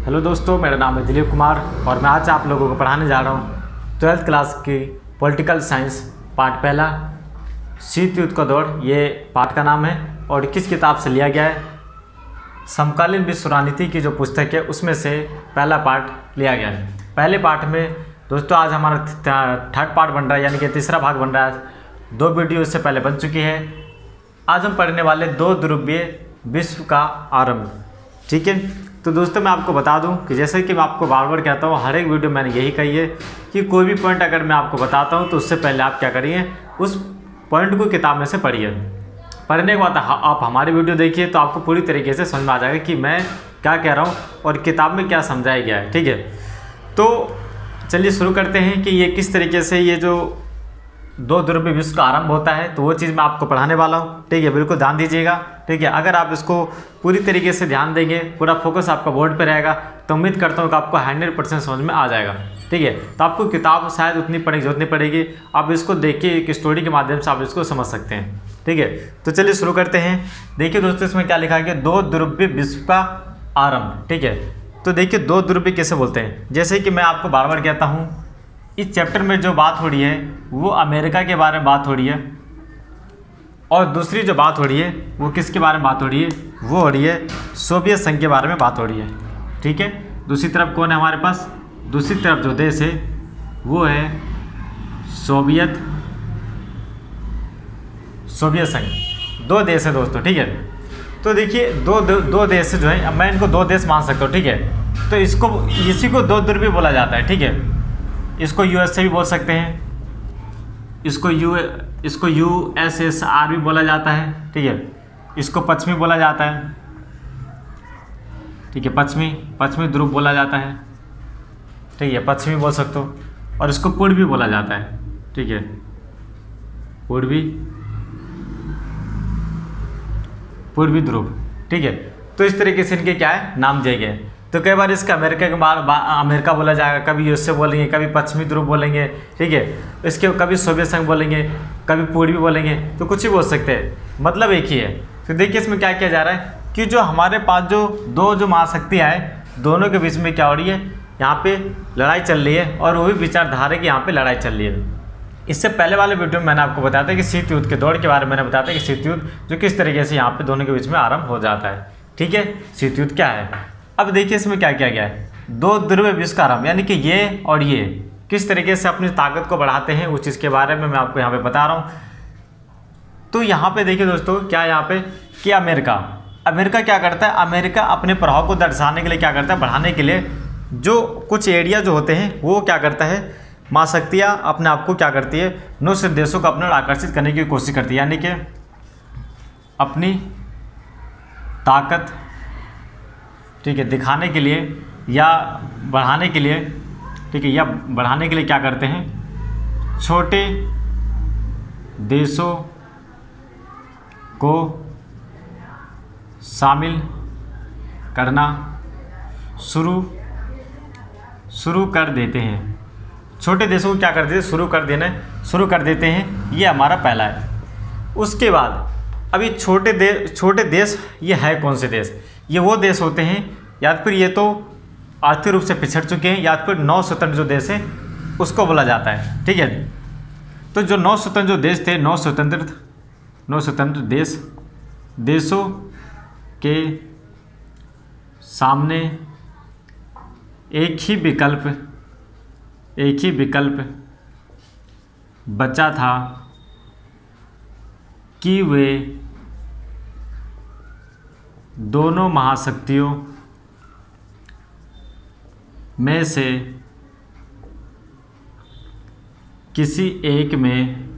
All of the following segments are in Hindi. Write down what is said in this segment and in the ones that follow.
हेलो दोस्तों, मेरा नाम है दिलीप कुमार और मैं आज आप लोगों को पढ़ाने जा रहा हूँ 12th क्लास की पॉलिटिकल साइंस पार्ट पहला शीत युद्ध का दौर। ये पाठ का नाम है और किस किताब से लिया गया है? समकालीन विश्व राजनीति की जो पुस्तक है उसमें से पहला पार्ट लिया गया है। पहले पार्ट में दोस्तों आज हमारा थर्ड पार्ट बन रहा है, यानी कि तीसरा भाग बन रहा है। 2 वीडियो इससे पहले बन चुकी है। आज हम पढ़ने वाले 2 ध्रुवीय विश्व का आरंभ। ठीक है, तो दोस्तों मैं आपको बता दूं कि जैसे कि मैं आपको बार बार कहता हूं, हर एक वीडियो मैंने यही कही है कि कोई भी पॉइंट अगर मैं आपको बताता हूं तो उससे पहले आप क्या करिए, उस पॉइंट को किताब में से पढ़िए। पढ़ने के बाद आप हमारी वीडियो देखिए तो आपको पूरी तरीके से समझ में आ जाएगा कि मैं क्या कह रहा हूँ और किताब में क्या समझाया गया है। ठीक है, तो चलिए शुरू करते हैं कि ये किस तरीके से ये जो 2 ध्रुवीय विश्व का आरंभ होता है, तो वो चीज़ मैं आपको पढ़ाने वाला हूँ। ठीक है, बिल्कुल ध्यान दीजिएगा। ठीक है, अगर आप इसको पूरी तरीके से ध्यान देंगे, पूरा फोकस आपका बोर्ड पे रहेगा, तो उम्मीद करता हूँ कि आपको 100% समझ में आ जाएगा। ठीक है, तो आपको किताब शायद उतनी जरूरत नहीं पड़ेगी, आप इसको देखिए, एक स्टोरी के माध्यम से आप इसको समझ सकते हैं। ठीक है, तो चलिए शुरू करते हैं। देखिए दोस्तों, इसमें क्या लिखा है कि 2 ध्रुवीय विश्व का आरंभ। ठीक है, तो देखिए 2 ध्रुवीय कैसे बोलते हैं। जैसे कि मैं आपको बार बार कहता हूँ, इस चैप्टर में जो बात हो रही है वो अमेरिका के बारे में बात हो रही है, और दूसरी जो बात हो रही है वो किसके बारे में बात हो रही है? वो हो रही है सोवियत संघ के बारे में बात हो रही है। ठीक है, दूसरी तरफ कौन है हमारे पास? दूसरी तरफ जो देश है वो है सोवियत संघ। 2 देश है दोस्तों। ठीक है, तो देखिए दो देश जो है, मैं इनको 2 देश मान सकता हूँ। ठीक है, तो इसी को 2 ध्रुवीय बोला जाता है। ठीक है, इसको यूएसए भी बोल सकते हैं, इसको यूएसएसआर भी बोला जाता है। ठीक है, इसको पश्चिमी बोला जाता है। ठीक है, पश्चिमी ध्रुव बोला जाता है। ठीक है, पश्चिमी बोल सकते हो, और इसको पूर्वी बोला जाता है। ठीक है, पूर्वी ध्रुव। ठीक है, तो इस तरीके से इनके क्या है, नाम दिए गए। तो कई बार इसका अमेरिका के बारे अमेरिका बोला जाएगा, कभी यूएसए बोलेंगे, कभी पश्चिमी ध्रुव बोलेंगे। ठीक है, इसके कभी सोवियत संघ बोलेंगे, कभी पूर्वी बोलेंगे, तो कुछ ही बोल सकते हैं, मतलब एक ही है। तो देखिए इसमें क्या किया जा रहा है कि जो हमारे पास जो 2 महाशक्तियाँ हैं, दोनों के बीच में क्या हो रही है, यहाँ पे लड़ाई चल रही है, और वो भी विचारधारा की यहाँ पे लड़ाई चल रही है। इससे पहले वाले वीडियो में मैंने आपको बताया था कि शीत युद्ध के दौर के बारे में मैंने बताया था कि शीत युद्ध जो किस तरीके से यहाँ पे दोनों के बीच में आरंभ हो जाता है। ठीक है, शीत युद्ध क्या है। अब देखिए इसमें क्या किया गया है, 2 ध्रुवीय विश्व का आरंभ, यानी कि ये और ये किस तरीके से अपनी ताकत को बढ़ाते हैं, उस चीज़ के बारे में मैं आपको यहाँ पे बता रहा हूँ। तो यहाँ पे देखिए दोस्तों, क्या यहाँ पे कि अमेरिका क्या करता है, अमेरिका अपने प्रभाव को दर्शाने के लिए क्या करता है, बढ़ाने के लिए जो कुछ एरिया जो होते हैं वो क्या करता है, महाशक्तियाँ अपने आप को क्या करती है, दूसरे देशों को अपने आकर्षित करने की कोशिश करती है, यानी कि अपनी ताकत, ठीक है, दिखाने के लिए या बढ़ाने के लिए, ठीक है, या बढ़ाने के लिए क्या करते हैं, छोटे देशों को शामिल करना शुरू कर देते हैं। छोटे देशों को क्या कर देते, शुरू कर देते हैं। ये हमारा पहला है। उसके बाद अभी छोटे देश ये है कौन से देश? ये वो देश होते हैं, या फिर ये तो आर्थिक रूप से पिछड़ चुके हैं, या फिर 9 स्वतंत्र जो देश है उसको बोला जाता है। ठीक है, तो जो 9 स्वतंत्र जो देश थे, 9 स्वतंत्र देशों के सामने एक ही विकल्प बचा था कि वे दोनों महाशक्तियों में से किसी एक में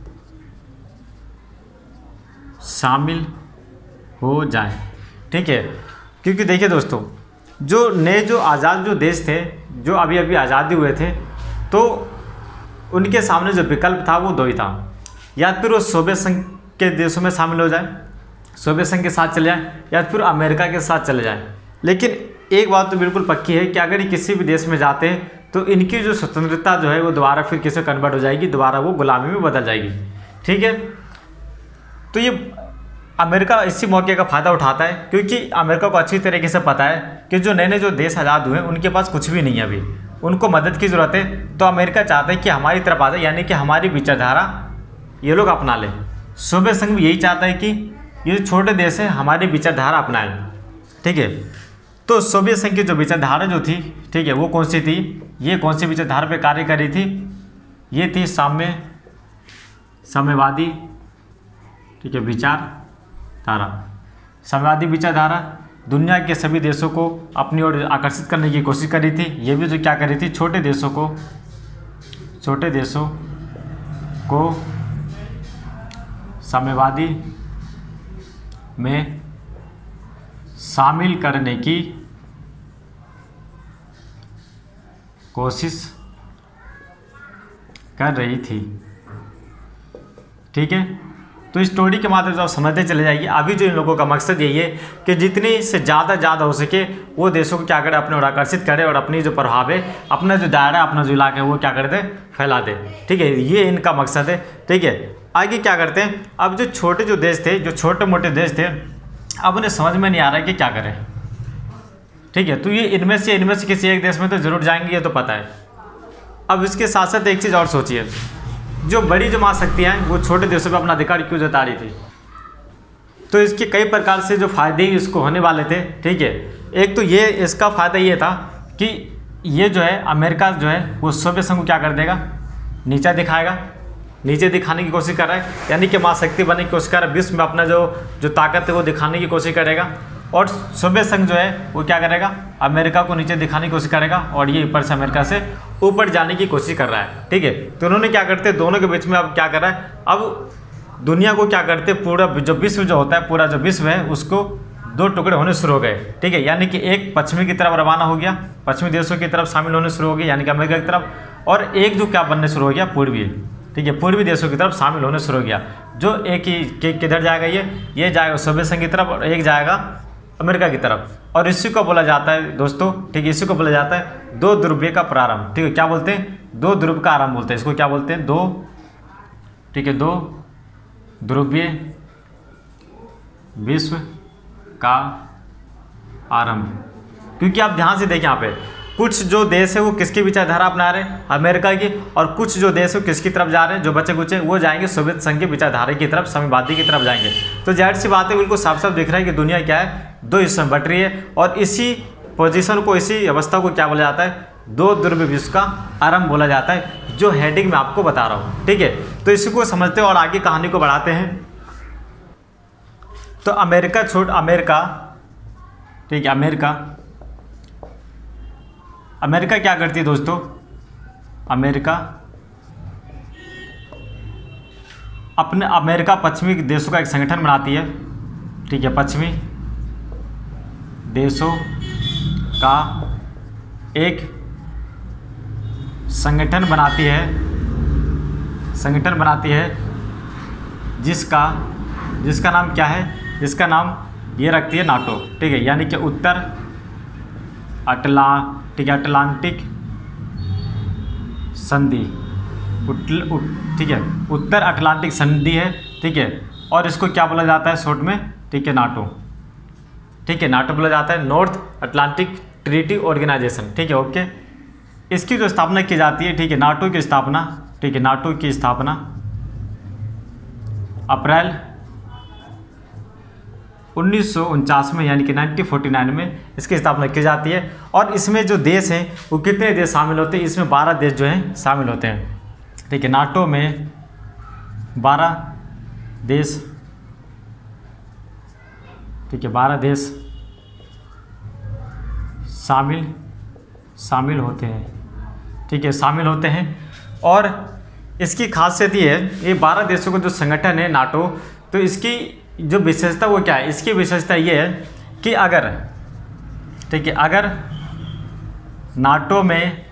शामिल हो जाए। ठीक है, क्योंकि देखिए दोस्तों, जो नए जो आज़ाद जो देश थे, जो अभी आज़ादी हुए थे, तो उनके सामने जो विकल्प था वो 2 ही था, या फिर वो सोवियत संघ के देशों में शामिल हो जाए, सोवियत संघ के साथ चले जाएं, या फिर अमेरिका के साथ चले जाएं। लेकिन एक बात तो बिल्कुल पक्की है कि अगर ये किसी भी देश में जाते हैं तो इनकी जो स्वतंत्रता जो है वो दोबारा फिर किसे कन्वर्ट हो जाएगी, दोबारा वो गुलामी में बदल जाएगी। ठीक है, तो ये अमेरिका इसी मौके का फ़ायदा उठाता है, क्योंकि अमेरिका को अच्छी तरीके से पता है कि जो नए नए जो देश आज़ाद हुए उनके पास कुछ भी नहीं है, अभी उनको मदद की ज़रूरत है। तो अमेरिका चाहता है कि हमारी तरफ आ जाए, यानी कि हमारी विचारधारा ये लोग अपना लें। सोवियत संघ भी यही चाहता है कि ये छोटे देश है हमारी विचारधारा अपनाएं, ठीक है। तो सोवियत संघ की जो विचारधारा जो थी, ठीक है, वो कौन सी थी, ये कौन सी विचारधारा पे कार्य करी थी, ये थी साम्यवादी, ठीक है, विचारधारा। साम्यवादी विचारधारा दुनिया के सभी देशों को अपनी ओर आकर्षित करने की कोशिश करी थी। ये भी जो क्या करी थी, छोटे देशों को साम्यवादी में शामिल करने की कोशिश कर रही थी, ठीक है। तो इस स्टोरी के माध्यम से आप समझते चले जाइए। अभी जो इन लोगों का मकसद यही है कि जितनी से ज़्यादा हो सके वो देशों को क्या करे, अपने ओर आकर्षित करे और अपनी जो प्रभाव है, अपना जो दायरा, अपना जो इलाका है वो क्या कर दे, फैला दे, ठीक है। ये इनका मकसद है, ठीक है। आगे क्या करते हैं, अब जो छोटे जो देश थे, जो छोटे मोटे देश थे, अब उन्हें समझ में नहीं आ रहा है कि क्या करें, ठीक है। तो ये इनमें से किसी एक देश में तो जरूर जाएंगे, ये तो पता है। अब इसके साथ साथ एक चीज़ और सोचिए, जो बड़ी जो महाशक्तियाँ हैं वो छोटे देशों पर अपना अधिकार क्यों जता रही थी। तो इसके कई प्रकार से जो फायदे इसको होने वाले थे, ठीक है। एक तो ये इसका फ़ायदा ये था कि ये जो है अमेरिका जो है वो सोवियत संघ को क्या कर देगा, नीचा दिखाएगा, नीचे दिखाने की कोशिश कर रहा है, यानी कि महाशक्ति बनने की कोशिश कर रहा है, विश्व में अपना जो ताकत है वो दिखाने की कोशिश करेगा। और सोवियत संघ जो है वो क्या करेगा, अमेरिका को नीचे दिखाने की कोशिश करेगा, और ये ऊपर से अमेरिका से ऊपर जाने की कोशिश कर रहा है, ठीक है। तो उन्होंने क्या करते हैं, दोनों के बीच में अब क्या कर रहा है, अब दुनिया को क्या करते, पूरा जो विश्व जो होता है, पूरा जो विश्व है उसको दो टुकड़े होने शुरू हो गए, ठीक है। यानी कि एक पश्चिमी की तरफ रवाना हो गया, पश्चिमी देशों की तरफ शामिल होने शुरू हो गए, यानी कि अमेरिका की तरफ, और एक जो क्या बनने शुरू हो गया, पूर्वी, ठीक है, पूर्वी देशों की तरफ शामिल होने शुरू हो गया। जो एक ही किधर जाएगा, ये जाएगा सोवियत संघ की तरफ, और एक जाएगा अमेरिका की तरफ। और इसी को बोला जाता है दोस्तों, ठीक है, इसी को बोला जाता है दो ध्रुवीय का प्रारंभ, ठीक है। क्या बोलते हैं, दो ध्रुव का आरंभ बोलते हैं इसको, क्या बोलते हैं, दो, ठीक है, दो ध्रुवीय विश्व का आरंभ। क्योंकि आप ध्यान से देखें, यहाँ पे कुछ जो देश है वो किसकी विचारधारा अपना रहे हैं, अमेरिका की, और कुछ जो देश है वो किसकी तरफ जा रहे हैं, जो बच्चे कुचे वो जाएंगे सोवियत संघ की विचारधारा की तरफ, साम्यवादी की तरफ जाएंगे। तो जाहिर सी बात है, बिल्कुल साफ साफ दिख रहा है कि दुनिया क्या है, दो हिस्सों में बट रही है। और इसी पोजीशन को, इसी अवस्था को क्या बोला जाता है, दो ध्रुवीय विश्व का आरंभ बोला जाता है, जो हेडिंग में आपको बता रहा हूँ, ठीक है। तो इसी को समझते हैं और आगे कहानी को बढ़ाते हैं। तो अमेरिका, ठीक है, अमेरिका क्या करती है दोस्तों, अमेरिका पश्चिमी देशों का एक संगठन बनाती है, ठीक है, पश्चिमी देशों का एक संगठन बनाती है, जिसका नाम क्या है, जिसका नाम ये रखती है नाटो, ठीक है। यानी कि उत्तर अटलांटिक संधि, ठीक है, उत्तर अटलांटिक संधि है, ठीक है। और इसको क्या बोला जाता है शॉर्ट में, ठीक है, नाटो, ठीक है, नाटो बोला जाता है, नॉर्थ अटलांटिक ट्रीटी ऑर्गेनाइजेशन, ठीक है, ओके। इसकी जो स्थापना की जाती है, ठीक है, नाटो की स्थापना, ठीक है, नाटो की स्थापना अप्रैल 1949 में, यानी कि 1949 में इसकी स्थापना की जाती है। और इसमें जो देश हैं वो कितने देश शामिल होते हैं, इसमें 12 देश जो हैं शामिल होते हैं, ठीक है। नाटो में 12 देश, ठीक है, 12 देश शामिल होते हैं, ठीक है, शामिल होते हैं। और इसकी खासियत ये है, ये 12 देशों का जो संगठन है नाटो, तो इसकी जो विशेषता वो क्या है, इसकी विशेषता ये है कि अगर, ठीक है, अगर नाटो में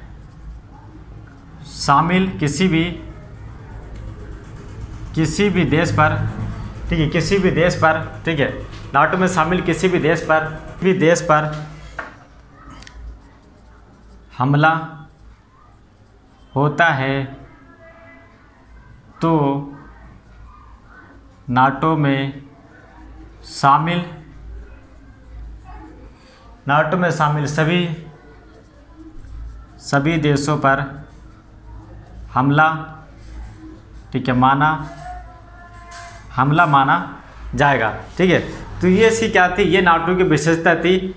शामिल किसी भी देश पर, ठीक है, किसी भी देश पर, ठीक है, नाटो में शामिल किसी भी देश पर हमला होता है तो नाटो में शामिल नाटो में शामिल सभी देशों पर हमला, ठीक है, हमला माना जाएगा। ठीक है, तो ये इसकी क्या थी, ये नाटो की विशेषता थी,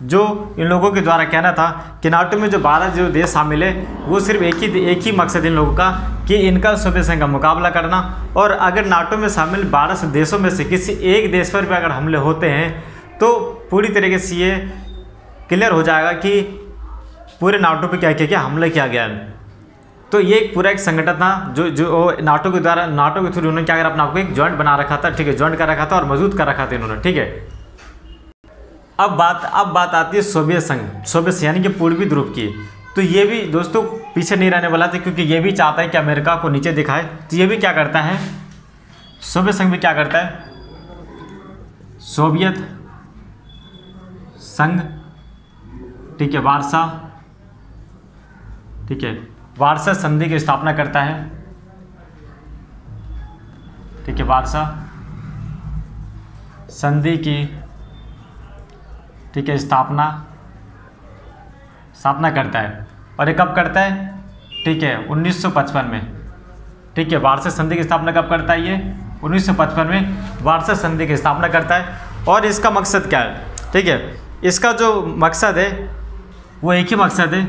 जो इन लोगों के द्वारा कहना था कि नाटो में जो 12 जो देश शामिल है वो सिर्फ एक ही मकसद इन लोगों का कि इनका सोवियत संघ का मुकाबला करना। और अगर नाटो में शामिल 12 देशों में से किसी एक देश पर भी अगर हमले होते हैं तो पूरी तरीके से ये क्लियर हो जाएगा कि पूरे नाटो पे क्या क्या हमला किया गया है। तो ये एक पूरा एक संगठन था जो नाटो के द्वारा, नाटो के थ्रू उन्होंने क्या करा, अपना आपको एक जॉइंट बना रखा था। ठीक है, जॉइंट कर रखा था और मजबूत कर रखा था इन्होंने। ठीक है, अब बात आती है सोवियत संघ यानी कि पूर्वी ध्रुव की। तो ये भी दोस्तों पीछे नहीं रहने वाला था, क्योंकि ये भी चाहता है कि अमेरिका को नीचे दिखाए। तो ये भी क्या करता है, सोवियत संघ भी क्या करता है, सोवियत संघ, ठीक है, वार्सा संधि की स्थापना करता है। ठीक है, वार्सा संधि की, ठीक है, स्थापना करता है। और ये कब करता है, ठीक है, 1955 में। ठीक है, वार्सा संधि की स्थापना कब करता है, ये 1955 में वार्सा संधि की स्थापना करता है। और इसका मकसद क्या है, ठीक है, इसका जो मकसद है वो एक ही मकसद है।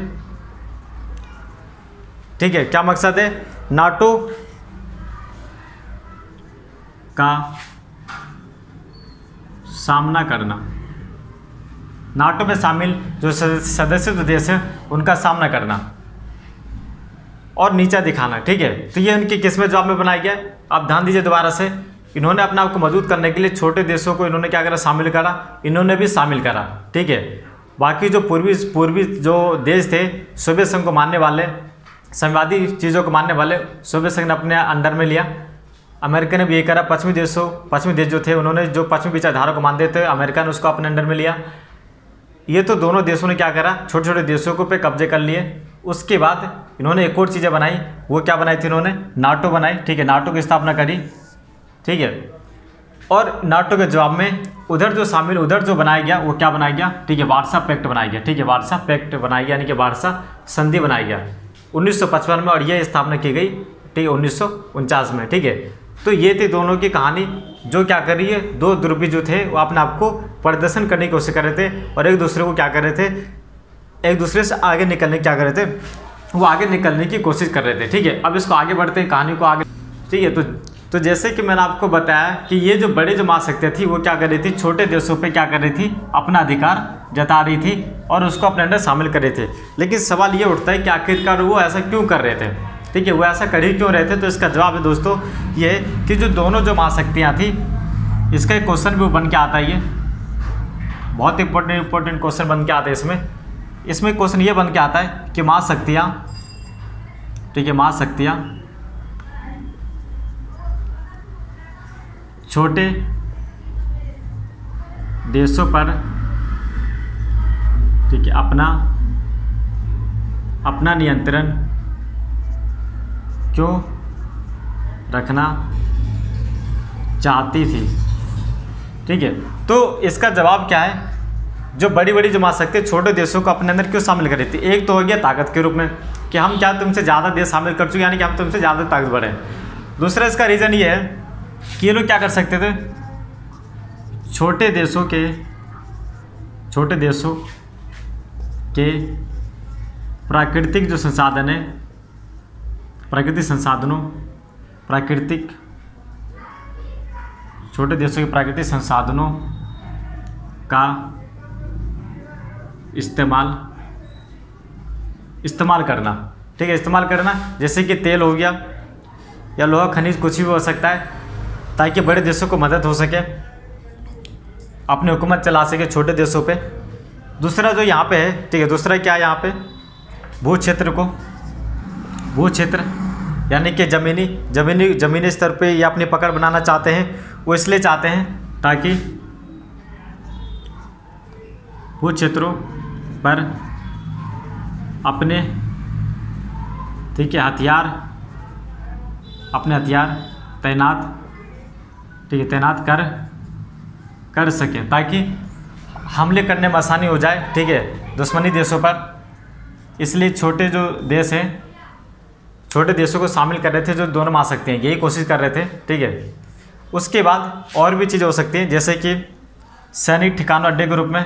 ठीक है, क्या मकसद है, नाटो का सामना करना, नाटो में शामिल जो सदस्य देश है उनका सामना करना और नीचा दिखाना। ठीक है, तो ये उनकी किस्मत जवाब में बनाया गया। आप ध्यान दीजिए दोबारा से, इन्होंने अपने आप को मजबूत करने के लिए छोटे देशों को इन्होंने क्या करा, शामिल करा, इन्होंने भी शामिल करा। ठीक है, बाकी जो पूर्वी जो देश थे सोवियत संघ को मानने वाले, साम्यवादी चीज़ों को मानने वाले, सोवियत संघ ने अपने अंडर में लिया। अमेरिका ने भी ये करा, पश्चिमी देश जो थे उन्होंने जो पश्चिमी विचारधारा को मानते थे, अमेरिका ने उसको अपने अंडर में लिया। ये तो दोनों देशों ने क्या करा, छोटे छोटे देशों को पे कब्जे कर लिए। उसके बाद इन्होंने एक और चीज़ें बनाई, वो क्या बनाई थी, इन्होंने नाटो बनाई। ठीक है, नाटो की स्थापना करी। ठीक है, और नाटो के जवाब में उधर जो बनाया गया वो क्या बनाया गया, ठीक है, वार्सा पैक्ट बनाया गया। ठीक है, वार्सा पैक्ट बनाया गया, यानी कि वार्सा संधि बनाया गया 1955 में, और यह स्थापना की गई, ठीक है, 1949 में। ठीक है, तो ये थी दोनों की कहानी, जो क्या कर रही है, दो ध्रुवी जो थे वो अपने आप को प्रदर्शन करने की कोशिश कर रहे थे और एक दूसरे को क्या कर रहे थे, एक दूसरे से आगे निकलने की क्या कर रहे थे, वो आगे निकलने की कोशिश कर रहे थे। ठीक है, अब इसको आगे बढ़ते हैं, कहानी को आगे। ठीक है, तो जैसे कि मैंने आपको बताया कि ये जो बड़े जो महाशक्तियाँ थी वो क्या कर रही थी, छोटे देशों पे क्या कर रही थी, अपना अधिकार जता रही थी और उसको अपने अंदर शामिल कर रहे थे। लेकिन सवाल ये उठता है कि आखिरकार वो ऐसा क्यों कर रहे थे। ठीक है, वो ऐसा कर ही क्यों रहे थे, तो इसका जवाब है दोस्तों ये कि जो दोनों जो महाशक्तियाँ थी, इसका एक क्वेश्चन भी बन के आता है, ये बहुत इंपॉर्टेंट क्वेश्चन बन के आता है। इसमें क्वेश्चन ये बन के आता है कि महाशक्तियाँ, ठीक है, महाशक्तियाँ छोटे देशों पर, ठीक है, अपना नियंत्रण क्यों रखना चाहती थी। ठीक है, तो इसका जवाब क्या है, जो बड़ी जो महाशक्तियाँ छोटे देशों को अपने अंदर क्यों शामिल कर रही थी। एक तो हो गया ताकत के रूप में कि हम क्या तुमसे ज़्यादा देश शामिल कर चुके, यानी कि हम तुमसे ज़्यादा ताकतवर हैं। दूसरा इसका रीज़न ये है कि ये लोग क्या कर सकते थे, छोटे देशों के प्राकृतिक जो संसाधन है, छोटे देशों के प्राकृतिक संसाधनों का इस्तेमाल करना। ठीक है, इस्तेमाल करना, जैसे कि तेल हो गया या लोहा खनिज, कुछ भी हो सकता है, ताकि बड़े देशों को मदद हो सके, अपनी हुकूमत चला सके छोटे देशों पे। दूसरा जो यहाँ पे है, ठीक है, दूसरा क्या है यहाँ पे, भू क्षेत्र यानी कि ज़मीनी स्तर पे ये अपनी पकड़ बनाना चाहते हैं। वो इसलिए चाहते हैं ताकि भू क्षेत्रों पर अपने, ठीक है, अपने हथियार तैनात, ठीक है, तैनात कर कर सकें, ताकि हमले करने में आसानी हो जाए, ठीक है, दुश्मनी देशों पर। इसलिए छोटे जो देश हैं, छोटे देशों को शामिल कर रहे थे जो दोनों महाशक्ति हैं, यही कोशिश कर रहे थे, ठीक है। उसके बाद और भी चीज़ें हो सकती हैं, जैसे कि सैनिक ठिकानों अड्डे के रूप में,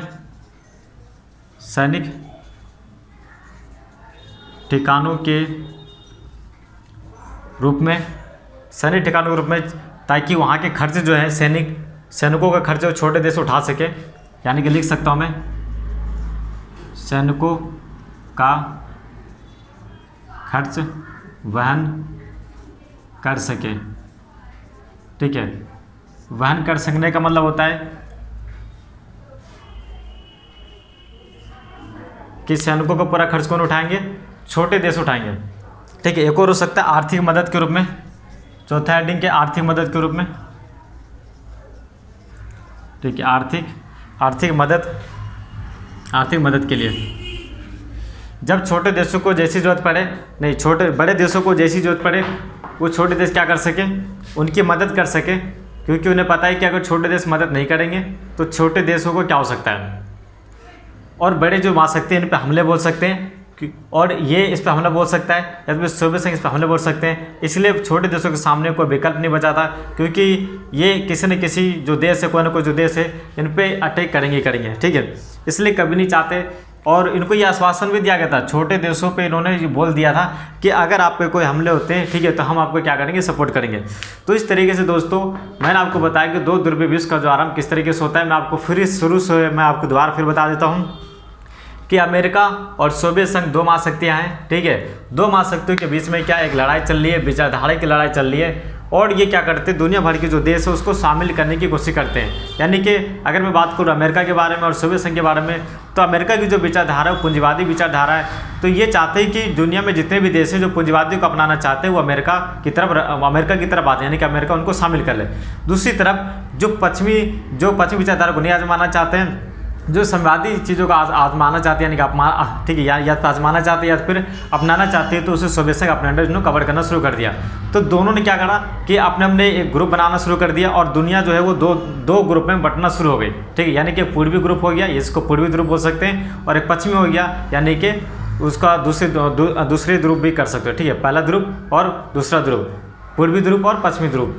सैनिक ठिकानों के रूप में, सैनिक ठिकानों के रूप में, ताकि वहाँ के खर्च जो है सैनिकों का खर्च छोटे देश उठा सके। यानी कि लिख सकता हूँ मैं, सैनिकों का खर्च वहन कर सके, ठीक है। वहन कर सकने का मतलब होता है कि सैनिकों का पूरा खर्च कौन उठाएंगे? छोटे देश उठाएंगे, ठीक है। एक और हो सकता है आर्थिक मदद के रूप में, चौथा हेडिंग के आर्थिक मदद के रूप में, ठीक है। आर्थिक मदद के लिए जब छोटे देशों को जैसी जरूरत पड़े, नहीं, बड़े देशों को जैसी जरूरत पड़े, वो छोटे देश क्या कर सके? उनकी मदद कर सके, क्योंकि उन्हें पता है कि अगर छोटे देश मदद नहीं करेंगे तो छोटे देशों को क्या हो सकता है, और बड़े जो महाशक्ति हैं इन पर हमले बोल सकते हैं, और ये इस पर हमला बोल सकता है, या फिर सोवियत संघ इस पर हमले बोल सकते हैं। इसलिए छोटे देशों के सामने कोई विकल्प नहीं बचा था, क्योंकि ये किसी न किसी जो देश है, कोई ना कोई जो देश है, इन पे अटैक करेंगे, ठीक है। इसलिए कभी नहीं चाहते, और इनको ये आश्वासन भी दिया गया था, छोटे देशों पे इन्होंने ये बोल दिया था कि अगर आप पे कोई हमले होते हैं, ठीक है, तो हम आपको क्या करेंगे? सपोर्ट करेंगे। तो इस तरीके से दोस्तों मैंने आपको बताया कि 2 ध्रुवीय विश्व का जो आरंभ किस तरीके से होता है। मैं आपको फिर शुरू से मैं आपको दोबारा फिर बता देता हूँ कि अमेरिका और सोवियत संघ 2 महाशक्तियाँ हैं, ठीक है। 2 महाशक्तियों के बीच में क्या एक लड़ाई चल रही है, विचारधारा की लड़ाई चल रही है, और ये क्या करते हैं? दुनिया भर के जो देश है उसको शामिल करने की कोशिश करते हैं। यानी कि अगर मैं बात करूँ अमेरिका के बारे में और सोवियत संघ के बारे में, तो अमेरिका की जो विचारधारा है पूंजीवादी विचारधारा है, तो ये चाहते हैं कि दुनिया में जितने भी देश हैं जो पूंजीवादी को अपनाना चाहते हैं वो अमेरिका की तरफ आते हैं, यानी कि अमेरिका उनको शामिल कर ले। दूसरी तरफ जो पश्चिमी विचारधारा को नहीं आजमाना चाहते हैं, जो साम्यवादी चीज़ों का आजमाना चाहते हैं, यानी कि ठीक है, या तो आजमाना चाहते हैं या फिर अपनाना चाहते हैं, तो उसे सोवियत संघ अपने अंडर इन्होंने कवर करना शुरू कर दिया। तो दोनों ने क्या करा कि अपने एक ग्रुप बनाना शुरू कर दिया, और दुनिया जो है वो दो ग्रुप में बंटना शुरू हो गई, ठीक है। यानी कि पूर्वी ग्रुप हो गया, इसको पूर्वी ध्रुव बोल सकते हैं, और एक पश्चिमी हो गया, यानी कि उसका दूसरे ध्रुव भी कर सकते हो, ठीक है। पहला ध्रुव और दूसरा ध्रुव, पूर्वी ध्रुव और पश्चिमी ध्रुव।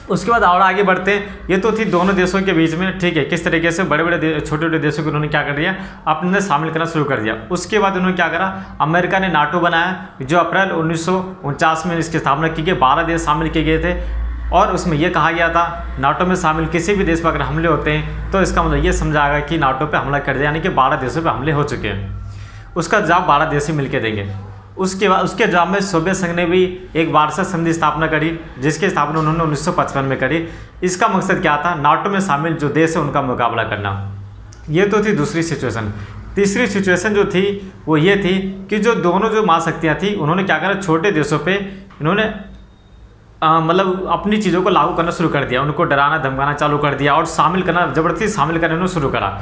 उसके बाद और आगे बढ़ते हैं, ये तो थी दोनों देशों के बीच में, ठीक है, किस तरीके से छोटे छोटे देशों को उन्होंने क्या कर दिया? अपने शामिल करना शुरू कर दिया। उसके बाद उन्होंने क्या करा? अमेरिका ने नाटो बनाया, जो अप्रैल 1949 में इसकी स्थापना की गई। 12 देश शामिल किए गए थे, और उसमें यह कहा गया था नाटो में शामिल किसी भी देश पर अगर हमले होते हैं तो इसका मतलब ये समझाएगा कि नाटो पर हमला कर दिया, यानी कि 12 देशों पर हमले हो चुके हैं। उसका जवाब 12 देश ही मिलकर देंगे। उसके बाद उसके जवाब में सोवियत संघ ने भी एक वार्सा संधि स्थापना करी, जिसकी स्थापना उन्होंने 1955 में करी। इसका मकसद क्या था? नाटो में शामिल जो देश है उनका मुकाबला करना। ये तो थी दूसरी सिचुएशन। तीसरी सिचुएशन जो थी वो ये थी कि जो दोनों जो महाशक्तियाँ थी उन्होंने क्या करा? छोटे देशों पे इन्होंने मतलब अपनी चीज़ों को लागू करना शुरू कर दिया, उनको डराना धमकाना चालू कर दिया, और शामिल करना, ज़बरदस्ती शामिल करना उन्होंने शुरू करा।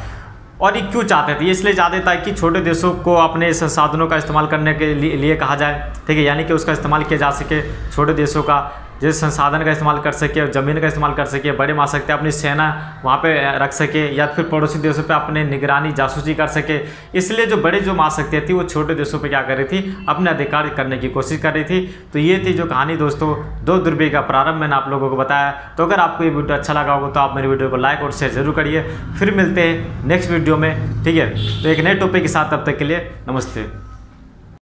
और ये क्यों चाहते थे? ये इसलिए चाहते था कि छोटे देशों को अपने संसाधनों का इस्तेमाल करने के लिए कहा जाए, ठीक है, यानी कि उसका इस्तेमाल किया जा सके, छोटे देशों का जिस संसाधन का इस्तेमाल कर सके और ज़मीन का इस्तेमाल कर सके। बड़े महाशक्तियाँ अपनी सेना वहाँ पे रख सके, या फिर पड़ोसी देशों पे अपने निगरानी जासूसी कर सके। इसलिए जो बड़े जो महाशक्तियाँ थी वो छोटे देशों पे क्या कर रही थी? अपने अधिकार करने की कोशिश कर रही थी। तो ये थी जो कहानी दोस्तों 2 ध्रुवीय का प्रारंभ मैंने आप लोगों को बताया। तो अगर आपको ये वीडियो अच्छा लगा होगा तो आप मेरी वीडियो को लाइक और शेयर जरूर करिए। फिर मिलते हैं नेक्स्ट वीडियो में, ठीक है। तो एक नए टॉपिक के साथ, तब तक के लिए नमस्ते।